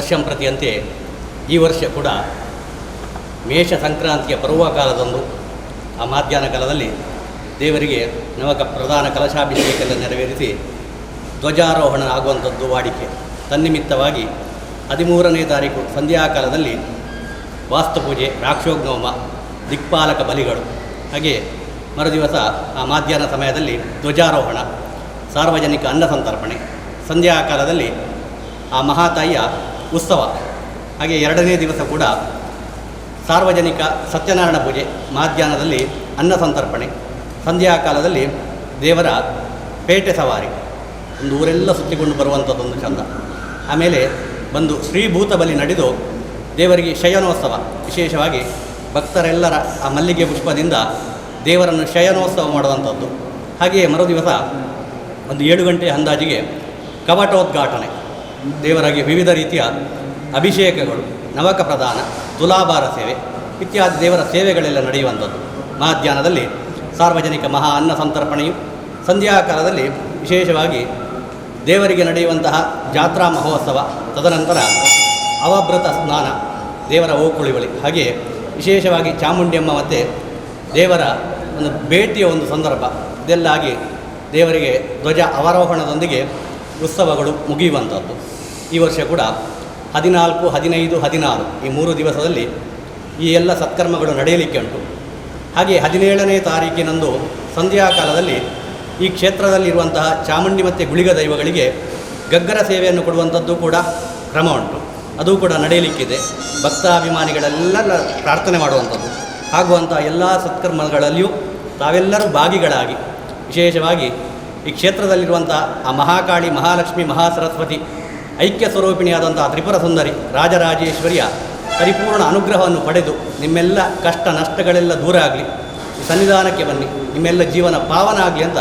ವರ್ಷಂ ಪ್ರತಿಯಂತೆ ಈ ವರ್ಷ ಕೂಡ ಮೇಷ ಸಂಕ್ರಾಂತಿಯ ಪರ್ವಕಾಲದಂದು ಆ ಮಧ್ಯಾಹ್ನ ಕಾಲದಲ್ಲಿ ದೇವರಿಗೆ ನವಕ ಪ್ರಧಾನ ಕಲಶಾಭಿಷೇಕ ನೆರವೇರಿಸಿ ಧ್ವಜಾರೋಹಣ ಆಗುವಂಥದ್ದು ವಾಡಿಕೆ. ತನ್ನಿಮಿತ್ತವಾಗಿ 13ನೇ ತಾರೀಕು ಸಂಧ್ಯಾಕಾಲದಲ್ಲಿ ವಾಸ್ತುಪೂಜೆ, ರಾಕ್ಷೋಗ್ನೋಮ, ದಿಕ್ಪಾಲಕ ಬಲಿಗಳು, ಹಾಗೆ ಮರುದಿವಸ ಆ ಮಧ್ಯಾಹ್ನ ಸಮಯದಲ್ಲಿ ಧ್ವಜಾರೋಹಣ, ಸಾರ್ವಜನಿಕ ಅನ್ನ ಸಂತರ್ಪಣೆ, ಸಂಧ್ಯಾಕಾಲದಲ್ಲಿ ಆ ಮಹಾತಾಯಿಯ ಉತ್ಸವ, ಹಾಗೆ 2ನೇ ದಿವಸ ಕೂಡ ಸಾರ್ವಜನಿಕ ಸತ್ಯನಾರಾಯಣ ಪೂಜೆ, ಮಧ್ಯಾಹ್ನದಲ್ಲಿ ಅನ್ನ ಸಂತರ್ಪಣೆ, ಸಂಧ್ಯಾಕಾಲದಲ್ಲಿ ದೇವರ ಪೇಟೆ ಸವಾರಿ, ಒಂದು ಊರೆಲ್ಲ ಸುತ್ತಿಕೊಂಡು ಬರುವಂಥದ್ದೊಂದು ಚಂದ. ಆಮೇಲೆ ಬಂದು ಶ್ರೀಭೂತ ಬಲಿ ನಡೆದು ದೇವರಿಗೆ ಶಯನೋತ್ಸವ, ವಿಶೇಷವಾಗಿ ಭಕ್ತರೆಲ್ಲರ ಆ ಮಲ್ಲಿಗೆ ಪುಷ್ಪದಿಂದ ದೇವರನ್ನು ಶಯನೋತ್ಸವ ಮಾಡುವಂಥದ್ದು. ಹಾಗೆಯೇ ಮರುದಿವಸ ಒಂದು 7 ಗಂಟೆ ಅಂದಾಜಿಗೆ ಕವಟೋದ್ಘಾಟನೆ, ದೇವರಿಗೆ ವಿವಿಧ ರೀತಿಯ ಅಭಿಷೇಕಗಳು, ನವಕ ಪ್ರದಾನ, ತುಲಾಭಾರ ಸೇವೆ ಇತ್ಯಾದಿ ದೇವರ ಸೇವೆಗಳೆಲ್ಲ ನಡೆಯುವಂಥದ್ದು. ಮಧ್ಯಾಹ್ನದಲ್ಲಿ ಸಾರ್ವಜನಿಕ ಮಹಾ ಅನ್ನ ಸಂತರ್ಪಣೆಯು, ಸಂಧ್ಯಾಕಾಲದಲ್ಲಿ ವಿಶೇಷವಾಗಿ ದೇವರಿಗೆ ನಡೆಯುವಂತಹ ಜಾತ್ರಾ ಮಹೋತ್ಸವ, ತದನಂತರ ಅವಭೃತ ಸ್ನಾನ, ದೇವರ ಓಕುಳಿವಳಿ, ಹಾಗೆಯೇ ವಿಶೇಷವಾಗಿ ಚಾಮುಂಡಿಯಮ್ಮ ಮತ್ತು ದೇವರ ಒಂದು ಭೇಟಿಯ ಒಂದು ಸಂದರ್ಭ, ಇದೆಲ್ಲಾಗಿ ದೇವರಿಗೆ ಧ್ವಜ ಅವರೋಹಣದೊಂದಿಗೆ ಉತ್ಸವಗಳು ಮುಗಿಯುವಂಥದ್ದು. ಈ ವರ್ಷ ಕೂಡ 14, 15, 16 ಈ 3 ದಿವಸದಲ್ಲಿ ಈ ಎಲ್ಲ ಸತ್ಕರ್ಮಗಳು ನಡೆಯಲಿಕ್ಕೆ ಉಂಟು. ಹಾಗೆ 17ನೇ ತಾರೀಕಿನಂದು ಸಂಧ್ಯಾಕಾಲದಲ್ಲಿ ಈ ಕ್ಷೇತ್ರದಲ್ಲಿರುವಂತಹ ಚಾಮುಂಡಿ ಮತ್ತು ಗುಳಿಗ ದೈವಗಳಿಗೆ ಗಗ್ಗರ ಸೇವೆಯನ್ನು ಕೊಡುವಂಥದ್ದು ಕೂಡ ಕ್ರಮ ಉಂಟು. ಅದು ಕೂಡ ನಡೆಯಲಿಕ್ಕಿದೆ. ಭಕ್ತಾಭಿಮಾನಿಗಳೆಲ್ಲ ಪ್ರಾರ್ಥನೆ ಮಾಡುವಂಥದ್ದು. ಆಗುವಂಥ ಎಲ್ಲ ಸತ್ಕರ್ಮಗಳಲ್ಲಿಯೂ ತಾವೆಲ್ಲರೂ ಭಾಗಿಗಳಾಗಿ, ವಿಶೇಷವಾಗಿ ಈ ಕ್ಷೇತ್ರದಲ್ಲಿರುವಂಥ ಆ ಮಹಾಕಾಳಿ, ಮಹಾಲಕ್ಷ್ಮಿ, ಮಹಾಸರಸ್ವತಿ ಐಕ್ಯ ಸ್ವರೂಪಿಣಿಯಾದಂಥ ತ್ರಿಪುರ ಸುಂದರಿ ರಾಜರಾಜೇಶ್ವರಿಯ ಪರಿಪೂರ್ಣ ಅನುಗ್ರಹವನ್ನು ಪಡೆದು ನಿಮ್ಮೆಲ್ಲ ಕಷ್ಟ ನಷ್ಟಗಳೆಲ್ಲ ದೂರ ಆಗಲಿ, ಸನ್ನಿಧಾನಕ್ಕೆ ಬನ್ನಿ, ನಿಮ್ಮೆಲ್ಲ ಜೀವನ ಪಾವನ ಆಗಲಿ ಅಂತ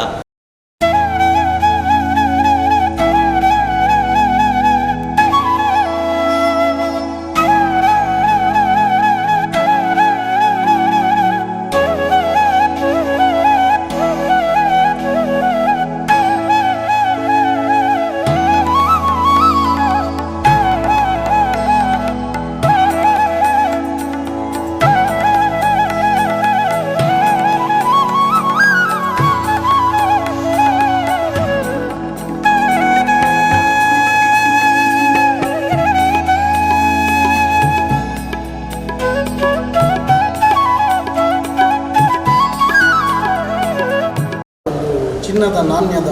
ಚಿನ್ನದ ನಾಣ್ಯದ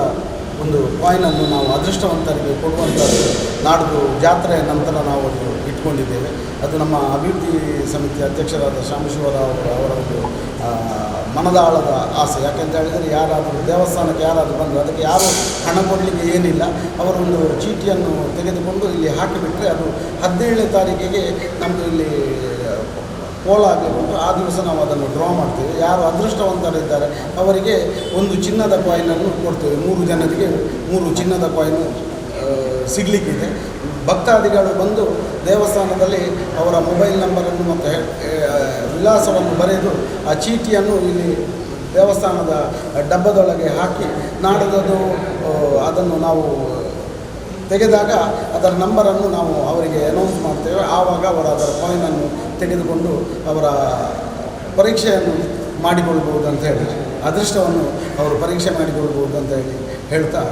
ಒಂದು ಕಾಯಿನನ್ನು ನಾವು ಅದೃಷ್ಟವಂತರಿಗೆ ಕೊಡುವಂಥದ್ದು ನಾಡ್ದು ಜಾತ್ರೆಯ ನಂತರ ನಾವು ಅದು ಇಟ್ಕೊಂಡಿದ್ದೇವೆ. ಅದು ನಮ್ಮ ಅಭಿವೃದ್ಧಿ ಸಮಿತಿ ಅಧ್ಯಕ್ಷರಾದ ಶಾಮಶಿವರಾವ್ ಅವರ ಒಂದು ಮನದಾಳದ ಆಸೆ. ಯಾಕೆಂತ ಹೇಳಿದರೆ ಯಾರಾದರೂ ದೇವಸ್ಥಾನಕ್ಕೆ ಯಾರಾದರೂ ಬಂದರೆ ಅದಕ್ಕೆ ಯಾರು ಹಣ ಕೊಡಲಿಕ್ಕೆ ಏನಿಲ್ಲ, ಅವರೊಂದು ಚೀಟಿಯನ್ನು ತೆಗೆದುಕೊಂಡು ಇಲ್ಲಿ ಹಾಕಿಬಿಟ್ರೆ ಅದು 17ನೇ ತಾರೀಕಿಗೆ ನಮ್ಮದು ಇಲ್ಲಿ ಪೋಲ್ ಆಗಲಿಕ್ಕೆ ಆ ದಿವಸ ನಾವು ಅದನ್ನು ಡ್ರಾ ಮಾಡ್ತೇವೆ. ಯಾರು ಅದೃಷ್ಟವಂತರಿದ್ದಾರೆ ಅವರಿಗೆ ಒಂದು ಚಿನ್ನದ ಕಾಯಿನನ್ನು ಕೊಡ್ತೇವೆ. 3 ಜನರಿಗೆ 3 ಚಿನ್ನದ ಕಾಯಿನು ಸಿಗಲಿಕ್ಕಿದೆ. ಭಕ್ತಾದಿಗಳು ಬಂದು ದೇವಸ್ಥಾನದಲ್ಲಿ ಅವರ ಮೊಬೈಲ್ ನಂಬರನ್ನು ಮತ್ತು ವಿಳಾಸವನ್ನು ಬರೆದು ಆ ಚೀಟಿಯನ್ನು ಇಲ್ಲಿ ದೇವಸ್ಥಾನದ ಡಬ್ಬದೊಳಗೆ ಹಾಕಿ ನಾಡದು ಅದನ್ನು ನಾವು ತೆಗೆದಾಗ ಅದರ ನಂಬರನ್ನು ನಾವು ಅವರಿಗೆ ಅನೌನ್ಸ್ ಮಾಡ್ತೇವೆ. ಆವಾಗ ಅವರು ಅದರ ಕಾಯಿನನ್ನು ತೆಗೆದುಕೊಂಡು ಅವರ ಪರೀಕ್ಷೆಯನ್ನು ಮಾಡಿಕೊಳ್ಬೋದು ಅಂತ ಹೇಳಿ, ಅದೃಷ್ಟವನ್ನು ಅವರು ಪರೀಕ್ಷೆ ಮಾಡಿಕೊಳ್ಬೋದು ಅಂತ ಹೇಳ್ತಾ